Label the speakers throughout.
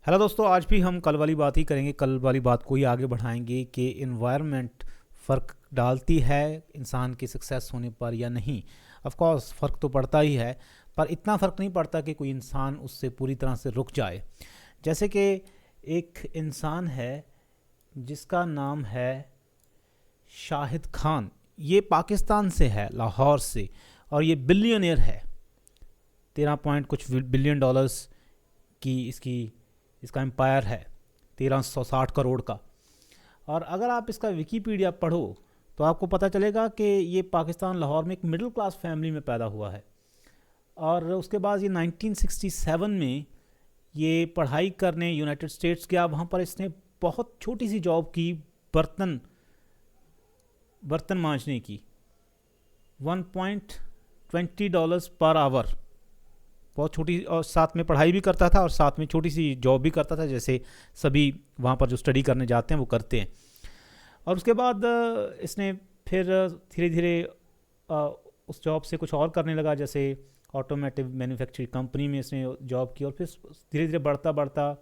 Speaker 1: Hello दोस्तों, आज भी हम कल वाली बात ही करेंगे। कल वाली बात को ही आगे बढ़ाएंगे कि इन्वायरमेंट फ़र्क डालती है इंसान की सक्सेस होने पर या नहीं। ऑफ कोर्स फ़र्क तो पड़ता ही है, पर इतना फ़र्क नहीं पड़ता कि कोई इंसान उससे पूरी तरह से रुक जाए। जैसे कि एक इंसान है जिसका नाम है शाहिद खान। ये पाकिस्तान से है, लाहौर से, और ये बिलियनियर है। 13 पॉइंट कुछ बिलियन डॉलर्स की इसका एम्पायर है, 1360 करोड़ का। और अगर आप इसका विकीपीडिया पढ़ो तो आपको पता चलेगा कि ये पाकिस्तान लाहौर में एक मिडिल क्लास फैमिली में पैदा हुआ है। और उसके बाद ये 1967 में ये पढ़ाई करने यूनाइटेड स्टेट्स गया। वहाँ पर इसने बहुत छोटी सी जॉब की, बर्तन बर्तन मांजने की, $1.20 पर आवर, बहुत छोटी। और साथ में पढ़ाई भी करता था और साथ में छोटी सी जॉब भी करता था, जैसे सभी वहाँ पर जो स्टडी करने जाते हैं वो करते हैं। और उसके बाद इसने फिर धीरे धीरे उस जॉब से कुछ और करने लगा, जैसे ऑटोमेटिव मैन्युफैक्चरिंग कंपनी में इसने जॉब की। और फिर धीरे धीरे बढ़ता बढ़ता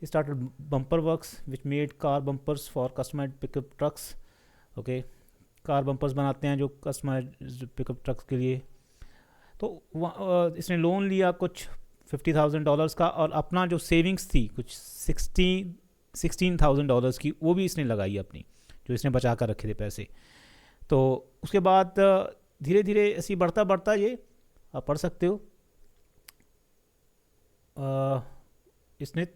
Speaker 1: started bumper works which made car bumpers for customized pickup trucks. Okay, car bumpers बनाते हैं जो कस्टमाइज्ड पिकअप ट्रक्स के लिए। तो इसने लोन लिया कुछ $50,000 का, और अपना जो सेविंग्स थी कुछ $16,000 की, वो भी इसने लगाई अपनी, जो इसने बचा कर रखे थे पैसे। तो उसके बाद धीरे धीरे ऐसे बढ़ता बढ़ता ये आप पढ़ सकते हो, इसने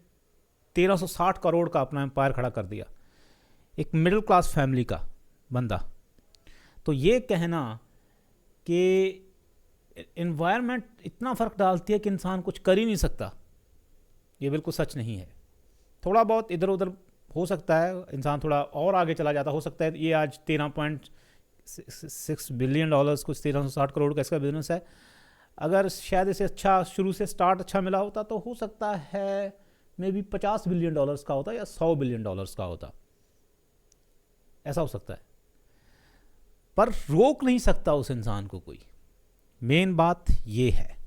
Speaker 1: 1360 करोड़ का अपना एम्पायर खड़ा कर दिया, एक मिडिल क्लास फैमिली का बंदा। तो ये कहना कि इन्वायरमेंट इतना फ़र्क डालती है कि इंसान कुछ कर ही नहीं सकता, ये बिल्कुल सच नहीं है। थोड़ा बहुत इधर उधर हो सकता है, इंसान थोड़ा और आगे चला जाता, हो सकता है। ये आज 13.6 बिलियन डॉलर्स, कुछ 1360 करोड़ का इसका बिजनेस है। अगर शायद इसे अच्छा शुरू से स्टार्ट अच्छा मिला होता तो हो सकता है मे बी $50 बिलियन का होता या $100 बिलियन का होता, ऐसा हो सकता है। पर रोक नहीं सकता उस इंसान को कोई, मेन बात ये है।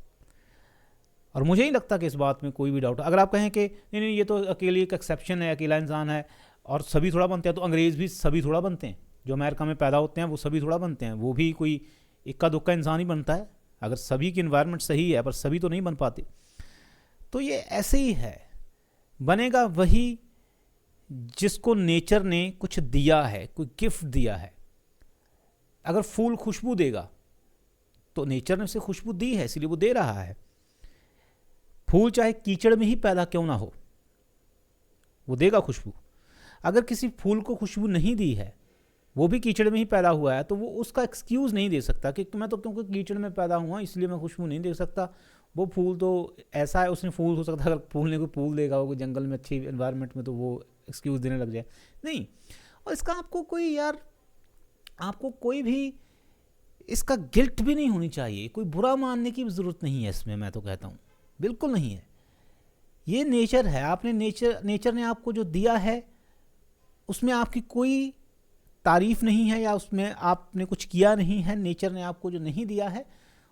Speaker 1: और मुझे नहीं लगता कि इस बात में कोई भी डाउट है। अगर आप कहें कि नहीं नहीं ये तो अकेली एक एक्सेप्शन है, अकेला इंसान है और सभी थोड़ा बनते हैं, तो अंग्रेज़ भी सभी थोड़ा बनते हैं। जो अमेरिका में पैदा होते हैं वो सभी थोड़ा बनते हैं, वो भी कोई इक्का दुक्का इंसान ही बनता है। अगर सभी की इन्वायरमेंट सही है, पर सभी तो नहीं बन पाते। तो ये ऐसे ही है, बनेगा वही जिसको नेचर ने कुछ दिया है, कोई गिफ्ट दिया है। अगर फूल खुशबू देगा तो नेचर ने उसे खुशबू दी है, इसलिए वो दे रहा है। फूल चाहे कीचड़ में ही पैदा क्यों ना हो, वो देगा खुशबू। अगर किसी फूल को खुशबू नहीं दी है, वो भी कीचड़ में ही पैदा हुआ है, तो वो उसका एक्सक्यूज़ नहीं दे सकता कि मैं तो क्योंकि कीचड़ में पैदा हुआ इसलिए मैं खुशबू नहीं दे सकता। वो फूल तो ऐसा है, उसने फूल हो सकता है, अगर फूल ने कोई फूल देगा वो जंगल में अच्छी एनवायरनमेंट में, तो वो एक्सक्यूज़ देने लग जाए नहीं। और इसका आपको कोई यार, आपको कोई भी इसका गिल्ट भी नहीं होनी चाहिए, कोई बुरा मानने की भी ज़रूरत नहीं है इसमें। मैं तो कहता हूँ बिल्कुल नहीं है। ये नेचर है, आपने नेचर ने आपको जो दिया है उसमें आपकी कोई तारीफ़ नहीं है, या उसमें आपने कुछ किया नहीं है। नेचर ने आपको जो नहीं दिया है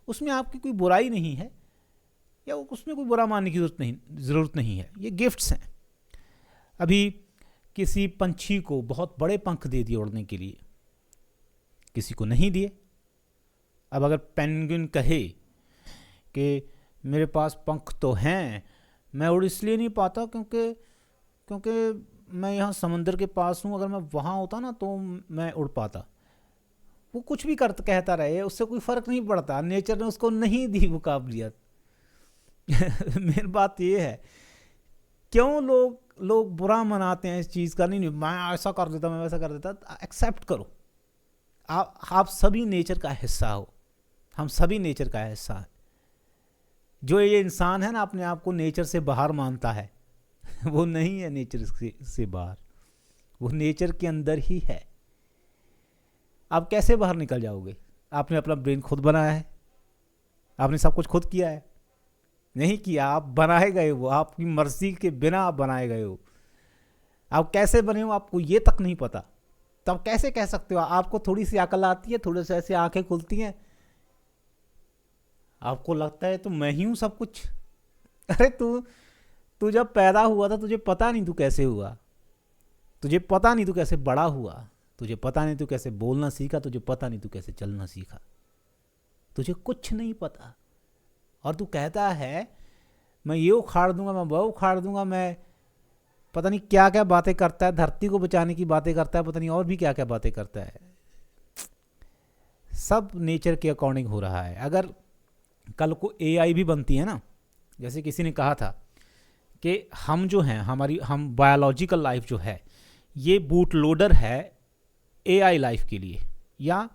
Speaker 1: उसमें आपकी कोई बुराई नहीं है, या उसमें कोई बुरा मानने की ज़रूरत नहीं है। ये गिफ्ट्स हैं। अभी किसी पंछी को बहुत बड़े पंख दे दिए उड़ने के लिए, किसी को नहीं दिए। अब अगर पेंगुइन कहे कि मेरे पास पंख तो हैं, मैं उड़ इसलिए नहीं पाता क्योंकि मैं यहाँ समंदर के पास हूँ, अगर मैं वहाँ होता ना तो मैं उड़ पाता। वो कुछ भी कहता रहे, उससे कोई फ़र्क नहीं पड़ता, नेचर ने उसको नहीं दी वो काबिलियत। मेरी बात ये है, क्यों लोग बुरा मनाते हैं इस चीज़ का। नहीं मैं ऐसा कर देता, मैं वैसा कर देता। एक्सेप्ट करो, आप सभी नेचर का हिस्सा हो, हम सभी नेचर का हिस्सा है। जो ये इंसान है ना अपने आप को नेचर से बाहर मानता है, वो नहीं है नेचर से बाहर, वो नेचर के अंदर ही है। आप कैसे बाहर निकल जाओगे? आपने अपना ब्रेन खुद बनाया है, आपने सब कुछ खुद किया है? नहीं किया, आप बनाए गए हो, आपकी मर्जी के बिना आप बनाए गए हो। आप कैसे बने हो आपको ये तक नहीं पता, तब कैसे कह सकते हो? आपको थोड़ी सी अकल आती है, थोड़े से ऐसे आंखें खुलती हैं, आपको लगता है तो मैं ही हूँ सब कुछ। अरे तू जब पैदा हुआ था तुझे पता नहीं तू कैसे हुआ, तुझे पता नहीं तू कैसे बड़ा हुआ, तुझे पता नहीं तू कैसे बोलना सीखा, तुझे पता नहीं तू कैसे चलना सीखा, तुझे कुछ नहीं पता। और तू कहता है मैं ये उखाड़ दूंगा, मैं वो उखाड़ दूंगा, मैं पता नहीं क्या क्या बातें करता है, धरती को बचाने की बातें करता है, पता नहीं और भी क्या क्या बातें करता है। सब नेचर के अकॉर्डिंग हो रहा है। अगर कल को एआई भी बनती है ना, जैसे किसी ने कहा था कि हम जो हैं, हम बायोलॉजिकल लाइफ जो है ये बूट लोडर है एआई लाइफ के लिए, या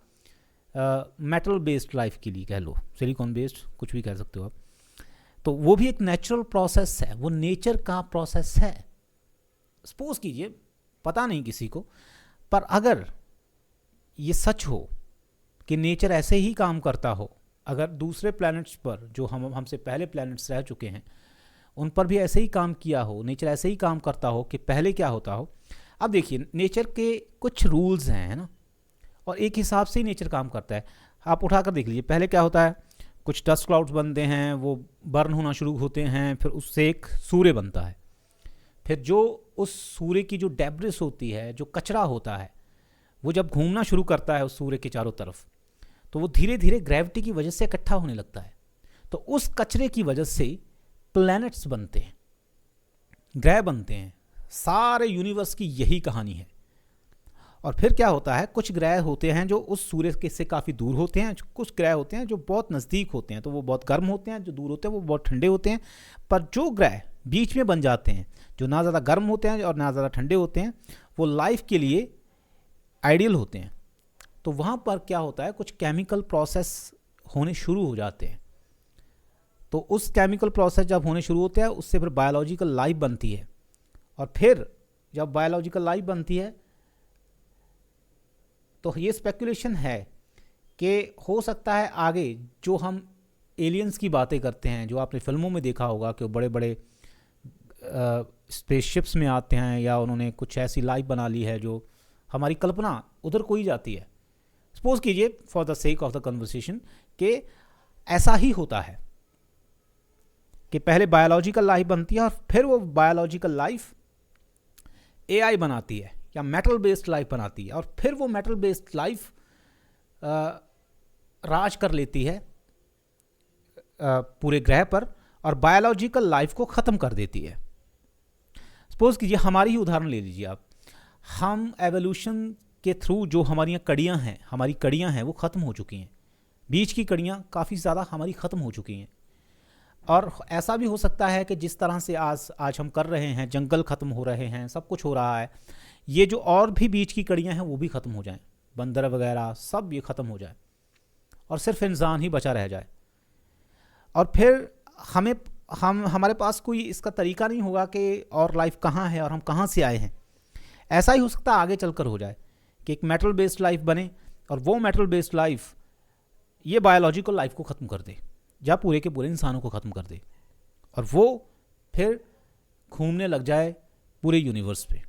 Speaker 1: मेटल बेस्ड लाइफ के लिए कह लो, सिलिकॉन बेस्ड, कुछ भी कह सकते हो आप। तो वो भी एक नेचुरल प्रोसेस है, वो नेचर का प्रोसेस है। सपोज कीजिए, पता नहीं किसी को, पर अगर ये सच हो कि नेचर ऐसे ही काम करता हो, अगर दूसरे प्लैनेट्स पर जो हमसे पहले प्लैनेट्स रह चुके हैं उन पर भी ऐसे ही काम किया हो, नेचर ऐसे ही काम करता हो कि पहले क्या होता हो। अब देखिए, नेचर के कुछ रूल्स हैं, है ना, और एक हिसाब से ही नेचर काम करता है। आप उठाकर देख लीजिए, पहले क्या होता है, कुछ डस्ट क्लाउड्स बनते हैं, वो बर्न होना शुरू होते हैं, फिर उससे एक सूर्य बनता है, फिर जो उस सूर्य की जो डेब्रिस होती है, जो कचरा होता है, वो जब घूमना शुरू करता है उस सूर्य के चारों तरफ, तो वो धीरे धीरे ग्रेविटी की वजह से इकट्ठा होने लगता है। तो उस कचरे की वजह से प्लैनेट्स बनते हैं, ग्रह बनते हैं। सारे यूनिवर्स की यही कहानी है। और फिर क्या होता है, कुछ ग्रह होते हैं जो उस सूर्य के से काफ़ी दूर होते हैं, कुछ ग्रह होते हैं जो बहुत नज़दीक होते हैं, तो वो बहुत गर्म होते हैं, जो दूर होते हैं वो बहुत ठंडे होते हैं। पर जो ग्रह बीच में बन जाते हैं, जो ना ज़्यादा गर्म होते हैं और ना ज़्यादा ठंडे होते हैं, वो लाइफ के लिए आइडियल होते हैं। तो वहाँ पर क्या होता है, कुछ केमिकल प्रोसेस होने शुरू हो जाते हैं। तो उस केमिकल प्रोसेस जब होने शुरू होते हैं, उससे फिर बायोलॉजिकल लाइफ बनती है। और फिर जब बायोलॉजिकल लाइफ बनती है तो ये स्पेकुलेशन है कि हो सकता है आगे जो हम एलियंस की बातें करते हैं, जो आपने फिल्मों में देखा होगा कि वो बड़े बड़े स्पेसशिप्स में आते हैं, या उन्होंने कुछ ऐसी लाइफ बना ली है जो हमारी कल्पना उधर कोई जाती है। सपोज कीजिए for the sake of the conversation कि ऐसा ही होता है कि पहले बायोलॉजिकल लाइफ बनती है और फिर वो बायोलॉजिकल लाइफ एआई बनाती है या मेटल बेस्ड लाइफ बनाती है, और फिर वो मेटल बेस्ड लाइफ राज कर लेती है पूरे ग्रह पर और बायोलॉजिकल लाइफ को ख़त्म कर देती है। सपोज कीजिए हमारी ही उदाहरण ले लीजिए आप, हम एवोल्यूशन के थ्रू जो हमारी कड़ियाँ हैं, हमारी कड़ियाँ हैं वो ख़त्म हो चुकी हैं, बीच की कड़ियाँ काफ़ी ज़्यादा हमारी ख़त्म हो चुकी हैं। और ऐसा भी हो सकता है कि जिस तरह से आज हम कर रहे हैं, जंगल ख़त्म हो रहे हैं, सब कुछ हो रहा है, ये जो और भी बीच की कड़ियाँ हैं वो भी ख़त्म हो जाएं, बंदर वगैरह सब ये ख़त्म हो जाए और सिर्फ इंसान ही बचा रह जाए। और फिर हमारे पास कोई इसका तरीका नहीं होगा कि और लाइफ कहाँ है और हम कहाँ से आए हैं। ऐसा ही हो सकता है आगे चलकर हो जाए कि एक मेटल बेस्ड लाइफ बने और वो मेटल बेस्ड लाइफ ये बायोलॉजिकल लाइफ को ख़त्म कर दे, या पूरे के पूरे इंसानों को ख़त्म कर दे, और वो फिर घूमने लग जाए पूरे यूनिवर्स पे।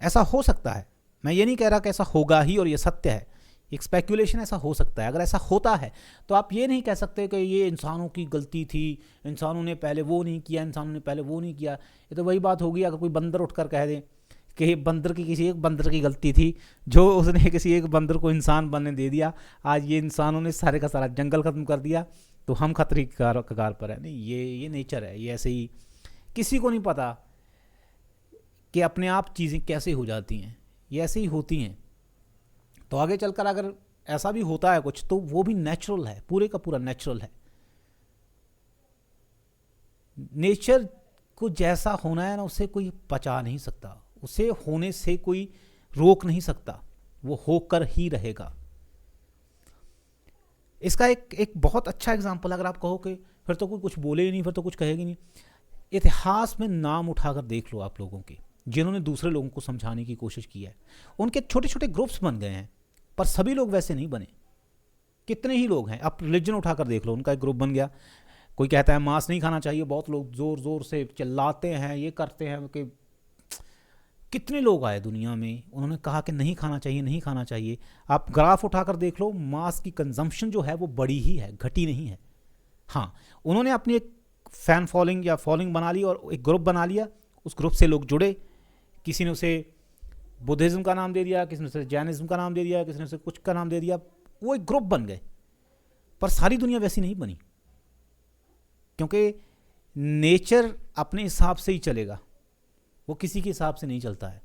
Speaker 1: ऐसा हो सकता है, मैं ये नहीं कह रहा कि ऐसा होगा ही और ये सत्य है, एक स्पेकुलेशन, ऐसा हो सकता है। अगर ऐसा होता है तो आप ये नहीं कह सकते कि ये इंसानों की गलती थी, इंसानों ने पहले वो नहीं किया, इंसानों ने पहले वो नहीं किया। ये तो वही बात होगी अगर कोई बंदर उठकर कह दे कि बंदर की किसी एक बंदर की गलती थी, जो उसने किसी एक बंदर को इंसान बनने दे दिया, आज ये इंसानों ने सारे का सारा जंगल ख़त्म कर दिया, तो हम खतरे की कगार पर है। नहीं, ये नेचर है, ये ऐसे ही, किसी को नहीं पता कि अपने आप चीज़ें कैसे हो जाती हैं, ये ऐसे ही होती हैं। तो आगे चलकर अगर ऐसा भी होता है कुछ, तो वो भी नेचुरल है, पूरे का पूरा नेचुरल है। नेचर को जैसा होना है ना, उसे कोई पचा नहीं सकता, उसे होने से कोई रोक नहीं सकता, वो होकर ही रहेगा। इसका एक बहुत अच्छा एग्जाम्पल, अगर आप कहो कि फिर तो कोई कुछ बोले ही नहीं, फिर तो कुछ कहेगी नहीं, इतिहास में नाम उठाकर देख लो आप लोगों के, जिन्होंने दूसरे लोगों को समझाने की कोशिश की है। उनके छोटे छोटे ग्रुप्स बन गए हैं, पर सभी लोग वैसे नहीं बने। कितने ही लोग हैं, आप रिलीजन उठाकर देख लो, उनका एक ग्रुप बन गया। कोई कहता है मांस नहीं खाना चाहिए, बहुत लोग ज़ोर ज़ोर से चिल्लाते हैं, ये करते हैं कि कितने लोग आए दुनिया में, उन्होंने कहा कि नहीं खाना चाहिए, नहीं खाना चाहिए। आप ग्राफ उठाकर देख लो, मांस की कंजम्पशन जो है वो बड़ी ही है, घटी नहीं है। हाँ, उन्होंने अपनी एक फैन फॉलोइंग या फॉलोइंग बना ली और एक ग्रुप बना लिया, उस ग्रुप से लोग जुड़े, किसी ने उसे बुद्धिज़्म का नाम दे दिया, किसी ने उसे जैनिज़्म का नाम दे दिया, किसी ने उसे कुछ का नाम दे दिया, वो एक ग्रुप बन गए। पर सारी दुनिया वैसी नहीं बनी, क्योंकि नेचर अपने हिसाब से ही चलेगा, वो किसी के हिसाब से नहीं चलता है।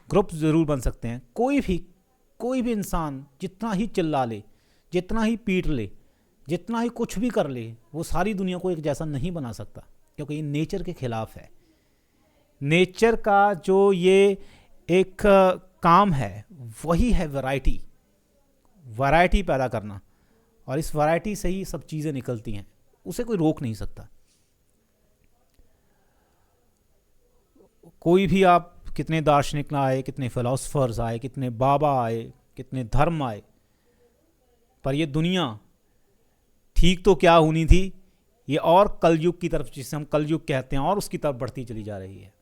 Speaker 1: ग्रुप ज़रूर बन सकते हैं। कोई भी इंसान जितना ही चिल्ला ले, जितना ही पीट ले, जितना ही कुछ भी कर ले, वो सारी दुनिया को एक जैसा नहीं बना सकता, क्योंकि ये नेचर के खिलाफ है। नेचर का जो ये एक काम है वही है वैरायटी पैदा करना, और इस वैरायटी से ही सब चीज़ें निकलती हैं, उसे कोई रोक नहीं सकता। कोई भी आप कितने दार्शनिक आए, कितने फिलोसफर्स आए, कितने बाबा आए, कितने धर्म आए, पर ये दुनिया ठीक तो क्या होनी थी, ये और कलयुग की तरफ, जिसे हम कलयुग कहते हैं, और उसकी तरफ बढ़ती चली जा रही है।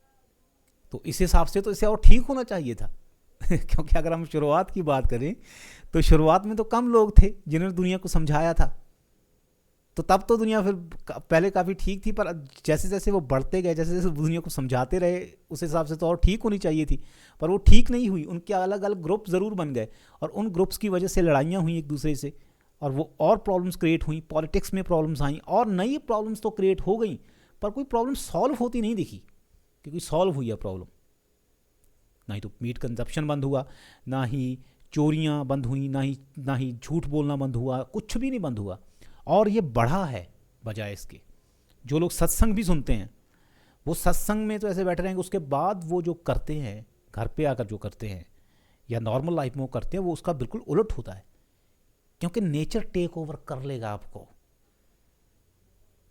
Speaker 1: तो इस हिसाब से तो इसे और ठीक होना चाहिए था क्योंकि अगर हम शुरुआत की बात करें तो शुरुआत में तो कम लोग थे जिन्होंने दुनिया को समझाया था, तो तब तो दुनिया फिर पहले काफ़ी ठीक थी। पर जैसे जैसे वो बढ़ते गए, जैसे जैसे दुनिया को समझाते रहे, उस हिसाब से तो और ठीक होनी चाहिए थी, पर वो ठीक नहीं हुई। उनके अलग अलग ग्रुप ज़रूर बन गए, और उन ग्रुप्स की वजह से लड़ाइयाँ हुई एक दूसरे से, और वो और प्रॉब्लम्स क्रिएट हुई, पॉलिटिक्स में प्रॉब्लम्स आई, और नई प्रॉब्लम्स तो क्रिएट हो गई, पर कोई प्रॉब्लम सॉल्व होती नहीं दिखी कि कोई सॉल्व हुई है प्रॉब्लम। ना ही तो मीट कंजप्शन बंद हुआ, ना ही चोरियाँ बंद हुई, ना ही झूठ बोलना बंद हुआ, कुछ भी नहीं बंद हुआ, और ये बढ़ा है बजाय इसके। जो लोग सत्संग भी सुनते हैं, वो सत्संग में तो ऐसे बैठे रहेंगे, उसके बाद वो जो करते हैं, घर पे आकर जो करते हैं या नॉर्मल लाइफ में वो करते हैं, वो उसका बिल्कुल उलट होता है, क्योंकि नेचर टेक ओवर कर लेगा आपको।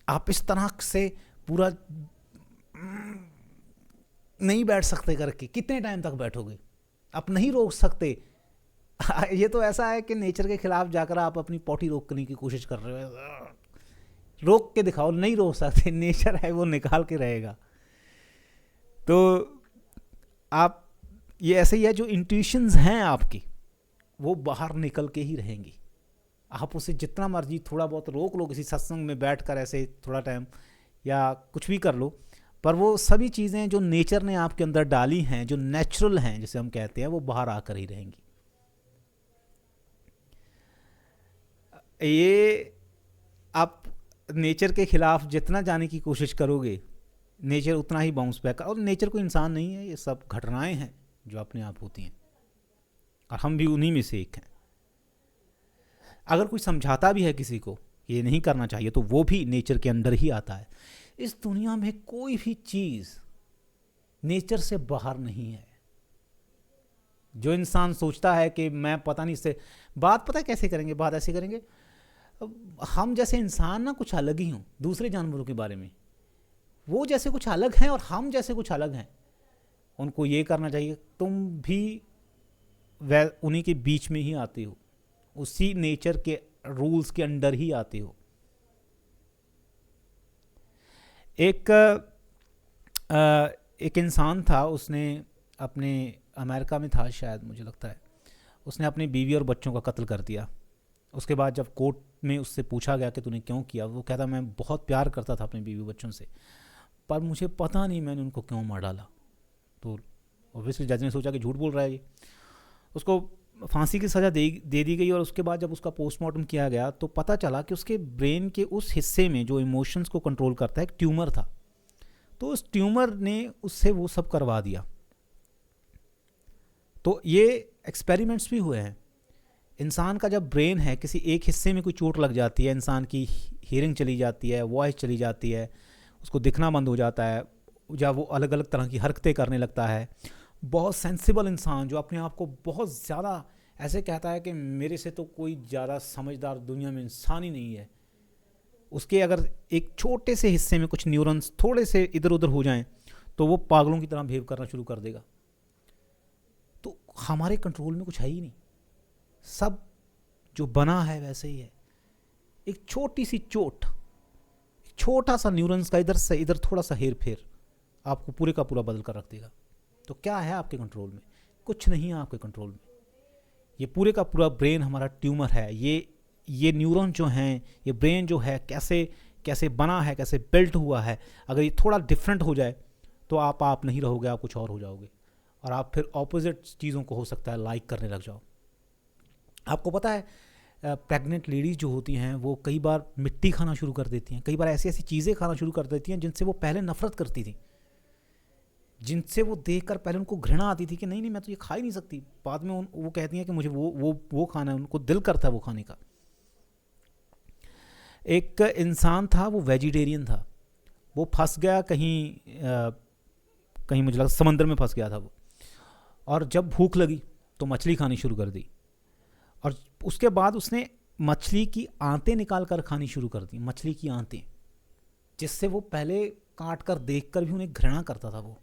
Speaker 1: आप इस तरह से पूरा नहीं बैठ सकते करके, कितने टाइम तक बैठोगे? आप नहीं रोक सकते। ये तो ऐसा है कि नेचर के खिलाफ जाकर आप अपनी पॉटी रोकने की कोशिश कर रहे हो, रोक के दिखाओ, नहीं रोक सकते, नेचर है वो निकाल के रहेगा। तो आप ये ऐसे ही है, जो इंट्यूशंस हैं आपकी वो बाहर निकल के ही रहेंगी। आप उसे जितना मर्जी थोड़ा बहुत रोक लो, किसी सत्संग में बैठकर ऐसे थोड़ा टाइम या कुछ भी कर लो, पर वो सभी चीज़ें जो नेचर ने आपके अंदर डाली हैं, जो नेचुरल हैं जिसे हम कहते हैं, वो बाहर आकर ही रहेंगी। ये आप नेचर के खिलाफ जितना जाने की कोशिश करोगे, नेचर उतना ही बाउंस बैक। और नेचर कोई इंसान नहीं है, ये सब घटनाएं हैं जो अपने आप होती हैं, और हम भी उन्हीं में से एक हैं। अगर कोई समझाता भी है किसी को ये नहीं करना चाहिए, तो वो भी नेचर के अंदर ही आता है। इस दुनिया में कोई भी चीज़ नेचर से बाहर नहीं है। जो इंसान सोचता है कि मैं पता नहीं, इससे बात पता है कैसे करेंगे, बात ऐसे करेंगे, हम जैसे इंसान ना कुछ अलग ही हों दूसरे जानवरों के बारे में, वो जैसे कुछ अलग हैं और हम जैसे कुछ अलग हैं। उनको ये करना चाहिए, तुम भी उन्हीं के बीच में ही आते हो, उसी नेचर के रूल्स के अंडर ही आते हो। एक इंसान था, उसने अपने अमेरिका में था शायद, मुझे लगता है, उसने अपनी बीवी और बच्चों का कत्ल कर दिया। उसके बाद जब कोर्ट में उससे पूछा गया कि तूने क्यों किया, वो कहता मैं बहुत प्यार करता था अपने बीवी बच्चों से, पर मुझे पता नहीं मैंने उनको क्यों मार डाला। तो ऑब्वियसली जज ने सोचा कि झूठ बोल रहा है ये, उसको फांसी की सज़ा दे दी गई। और उसके बाद जब उसका पोस्टमार्टम किया गया तो पता चला कि उसके ब्रेन के उस हिस्से में जो इमोशंस को कंट्रोल करता है, एक ट्यूमर था। तो उस ट्यूमर ने उससे वो सब करवा दिया। तो ये एक्सपेरिमेंट्स भी हुए हैं। इंसान का जब ब्रेन है, किसी एक हिस्से में कोई चोट लग जाती है, इंसान की हियरिंग चली जाती है, वॉइस चली जाती है, उसको दिखना बंद हो जाता है, या वो अलग अलग तरह की हरकतें करने लगता है। बहुत सेंसिबल इंसान जो अपने आप को बहुत ज़्यादा ऐसे कहता है कि मेरे से तो कोई ज़्यादा समझदार दुनिया में इंसान ही नहीं है, उसके अगर एक छोटे से हिस्से में कुछ न्यूरॉन्स थोड़े से इधर उधर हो जाएं तो वो पागलों की तरह बिहेव करना शुरू कर देगा। तो हमारे कंट्रोल में कुछ है ही नहीं, सब जो बना है वैसे ही है। एक छोटी सी चोट, छोटा सा न्यूरॉन्स का इधर से इधर थोड़ा सा हेर फेर आपको पूरे का पूरा बदल कर रख देगा। तो क्या है आपके कंट्रोल में? कुछ नहीं है आपके कंट्रोल में। ये पूरे का पूरा ब्रेन हमारा ट्यूमर है। ये न्यूरॉन जो हैं, ये ब्रेन जो है, कैसे कैसे बना है, कैसे बिल्ट हुआ है, अगर ये थोड़ा डिफरेंट हो जाए तो आप नहीं रहोगे, आप कुछ और हो जाओगे, और आप फिर ऑपोजिट चीज़ों को हो सकता है लाइक करने लग जाओ। आपको पता है प्रेग्नेंट लेडीज़ जो होती हैं वो कई बार मिट्टी खाना शुरू कर देती हैं, कई बार ऐसी ऐसी चीज़ें खाना शुरू कर देती हैं जिनसे वो पहले नफरत करती थी, जिनसे वो देखकर पहले उनको घृणा आती थी कि नहीं नहीं मैं तो ये खा ही नहीं सकती, बाद में वो कहती हैं कि मुझे वो खाना है, उनको दिल करता है वो खाने का। एक इंसान था, वो वेजिटेरियन था, वो फंस गया कहीं मुझे लगा समंदर में फंस गया था वो, और जब भूख लगी तो मछली खानी शुरू कर दी, और उसके बाद उसने मछली की आंतें निकाल कर खानी शुरू कर दी, मछली की आंतें, जिससे वो पहले काट कर देख कर भी उन्हें घृणा करता था। वो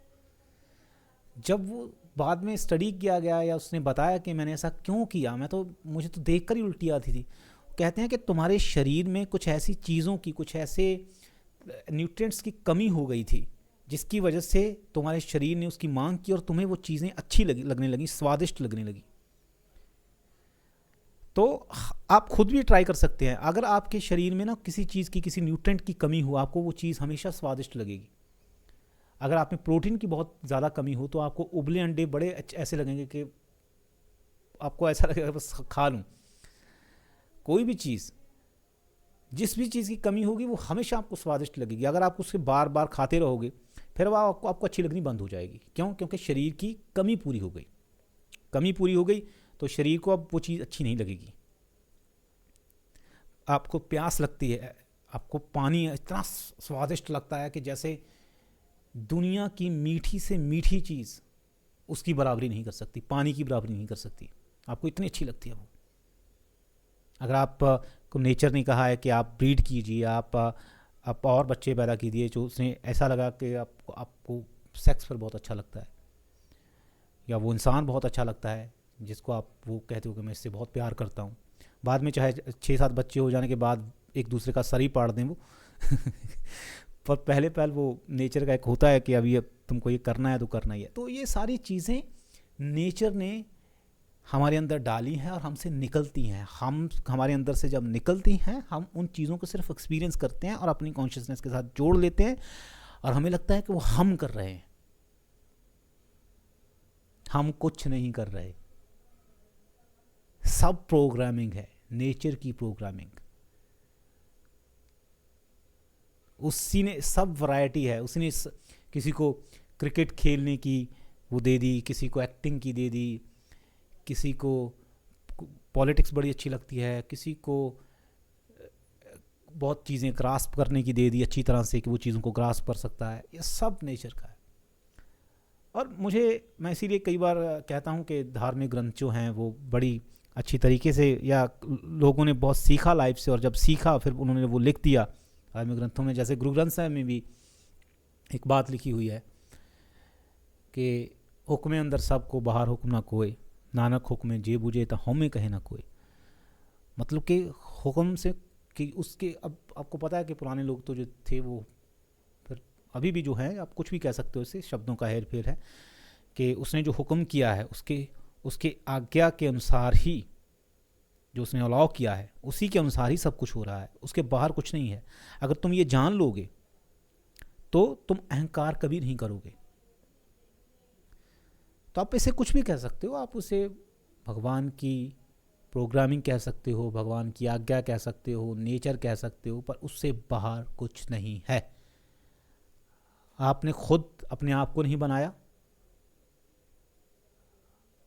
Speaker 1: जब वो बाद में स्टडी किया गया या उसने बताया कि मैंने ऐसा क्यों किया, मुझे तो देख कर ही उल्टी आती थी। कहते हैं कि तुम्हारे शरीर में कुछ ऐसी चीज़ों की, कुछ ऐसे न्यूट्रिएंट्स की कमी हो गई थी जिसकी वजह से तुम्हारे शरीर ने उसकी मांग की और तुम्हें वो चीज़ें अच्छी लगने लगी, स्वादिष्ट लगने लगी। तो आप खुद भी ट्राई कर सकते हैं, अगर आपके शरीर में ना किसी चीज़ की, किसी न्यूट्रिएंट की कमी हो, आपको वो चीज़ हमेशा स्वादिष्ट लगेगी। अगर आप में प्रोटीन की बहुत ज़्यादा कमी हो तो आपको उबले अंडे बड़े ऐसे लगेंगे कि आपको ऐसा लगेगा बस खा लूँ। कोई भी चीज़, जिस भी चीज़ की कमी होगी वो हमेशा आपको स्वादिष्ट लगेगी। अगर आप उसके बार बार खाते रहोगे फिर वो आपको अच्छी लगनी बंद हो जाएगी। क्यों? क्योंकि शरीर की कमी पूरी हो गई। कमी पूरी हो गई तो शरीर को अब वो चीज़ अच्छी नहीं लगेगी। आपको प्यास लगती है, आपको पानी इतना स्वादिष्ट लगता है कि जैसे दुनिया की मीठी से मीठी चीज़ उसकी बराबरी नहीं कर सकती, पानी की बराबरी नहीं कर सकती, आपको इतनी अच्छी लगती है वो। अगर आप को नेचर ने कहा है कि आप ब्रीड कीजिए, आप और बच्चे पैदा कीजिए जो उसने ऐसा लगा कि आपको सेक्स पर बहुत अच्छा लगता है, या वो इंसान बहुत अच्छा लगता है जिसको आप वो कहते हो कि मैं इससे बहुत प्यार करता हूँ, बाद में चाहे 6-7 बच्चे हो जाने के बाद एक दूसरे का सर ही पाड़ दें वो पर पहले वो नेचर का एक होता है कि अभी तुमको ये करना है तो करना ही है। तो ये सारी चीज़ें नेचर ने हमारे अंदर डाली हैं और हमसे निकलती हैं। हमारे अंदर से जब निकलती हैं हम उन चीज़ों को सिर्फ एक्सपीरियंस करते हैं और अपनी कॉन्शियसनेस के साथ जोड़ लेते हैं और हमें लगता है कि वो हम कर रहे हैं। हम कुछ नहीं कर रहे, सब प्रोग्रामिंग है, नेचर की प्रोग्रामिंग। उसी ने सब वैरायटी है, उसी ने किसी को क्रिकेट खेलने की वो दे दी, किसी को एक्टिंग की दे दी, किसी को पॉलिटिक्स बड़ी अच्छी लगती है, किसी को बहुत चीज़ें ग्रास्प करने की दे दी अच्छी तरह से कि वो चीज़ों को ग्रास्प कर सकता है। ये सब नेचर का है। और मैं इसीलिए कई बार कहता हूँ कि धार्मिक ग्रंथ जो हैं वो बड़ी अच्छी तरीके से, या लोगों ने बहुत सीखा लाइफ से, और जब सीखा फिर उन्होंने वो लिख दिया धार्मिक ग्रंथों में। जैसे गुरु ग्रंथ साहिब में भी एक बात लिखी हुई है कि हुक्म अंदर सब को बाहर हुक्म ना कोई, नानक हुक्म जे बुझे तो हमें कहे ना कोई। मतलब कि हुक्म से कि उसके, अब आपको पता है कि पुराने लोग तो जो थे वो फिर अभी भी जो है, आप कुछ भी कह सकते हो, इससे शब्दों का हेर फेर है, कि उसने जो हुक्म किया है उसके आज्ञा के अनुसार ही, जो उसने अलाउ किया है उसी के अनुसार ही सब कुछ हो रहा है, उसके बाहर कुछ नहीं है। अगर तुम ये जान लोगे तो तुम अहंकार कभी नहीं करोगे। तो आप इसे कुछ भी कह सकते हो, आप उसे भगवान की प्रोग्रामिंग कह सकते हो, भगवान की आज्ञा कह सकते हो, नेचर कह सकते हो, पर उससे बाहर कुछ नहीं है। आपने खुद अपने आप को नहीं बनाया।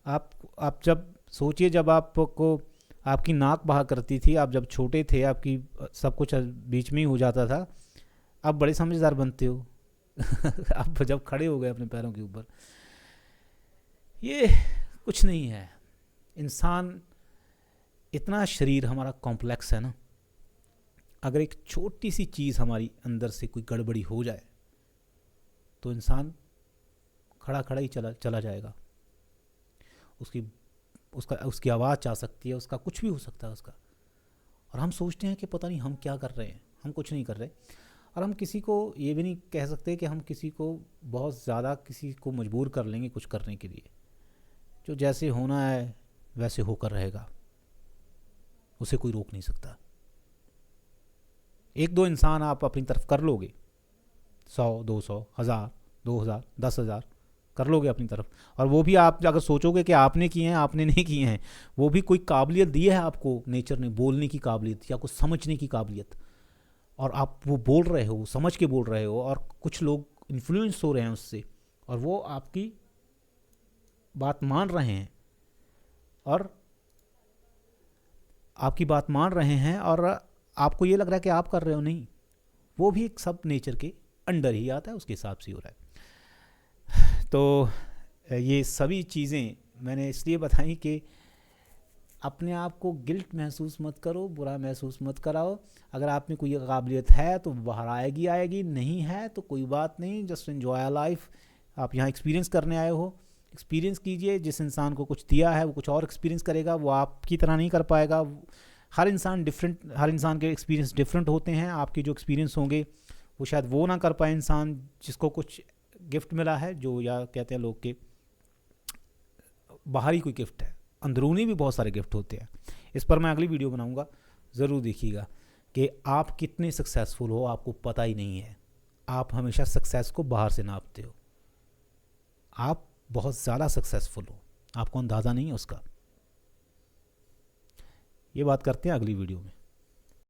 Speaker 1: आप जब सोचिए, जब आपको आपकी नाक बहा करती थी, आप जब छोटे थे, आपकी सब कुछ बीच में ही हो जाता था, आप बड़े समझदार बनते हो आप जब खड़े हो गए अपने पैरों के ऊपर। ये कुछ नहीं है। इंसान इतना, शरीर हमारा कॉम्प्लेक्स है ना, अगर एक छोटी सी चीज़ हमारी अंदर से कोई गड़बड़ी हो जाए तो इंसान खड़ा खड़ा ही चला जाएगा। उसकी आवाज़ आ सकती है, उसका कुछ भी हो सकता है उसका। और हम सोचते हैं कि पता नहीं हम क्या कर रहे हैं, हम कुछ नहीं कर रहे। और हम किसी को ये भी नहीं कह सकते कि हम किसी को बहुत ज़्यादा किसी को मजबूर कर लेंगे कुछ करने के लिए। जो जैसे होना है वैसे होकर रहेगा, उसे कोई रोक नहीं सकता। एक दो इंसान आप अपनी तरफ कर लोगे, 100, 200, 1000, 2000, 10,000 कर लोगे अपनी तरफ, और वो भी आप अगर सोचोगे कि आपने किए हैं, आपने नहीं किए हैं, वो भी कोई काबिलियत दी है आपको नेचर ने, बोलने की काबिलियत या कुछ समझने की काबिलियत, और आप वो बोल रहे हो, समझ के बोल रहे हो, और कुछ लोग इन्फ्लुएंस हो रहे हैं उससे, और वो आपकी बात मान रहे हैं, और आपकी बात मान रहे हैं, और आपको ये लग रहा है कि आप कर रहे हो, नहीं, वो भी एक सब नेचर के अंडर ही आता है, उसके हिसाब से हो रहा है। तो ये सभी चीज़ें मैंने इसलिए बताई कि अपने आप को गिल्ट महसूस मत करो, बुरा महसूस मत कराओ। अगर आप में कोई काबिलियत है तो बाहर आएगी आएगी, नहीं है तो कोई बात नहीं, जस्ट एन्जॉय लाइफ। आप यहाँ एक्सपीरियंस करने आए हो, एक्सपीरियंस कीजिए। जिस इंसान को कुछ दिया है वो कुछ और एक्सपीरियंस करेगा, वो आपकी तरह नहीं कर पाएगा। हर इंसान डिफरेंट, हर इंसान के एक्सपीरियंस डिफरेंट होते हैं। आपके जो एक्सपीरियंस होंगे वो शायद वो ना कर पाए इंसान जिसको कुछ गिफ्ट मिला है, जो या कहते हैं लोग के बाहरी कोई गिफ्ट है, अंदरूनी भी बहुत सारे गिफ्ट होते हैं। इस पर मैं अगली वीडियो बनाऊंगा, ज़रूर देखिएगा कि आप कितने सक्सेसफुल हो आपको पता ही नहीं है। आप हमेशा सक्सेस को बाहर से नापते हो, आप बहुत ज़्यादा सक्सेसफुल हो, आपको अंदाज़ा नहीं है उसका। ये बात करते हैं अगली वीडियो में।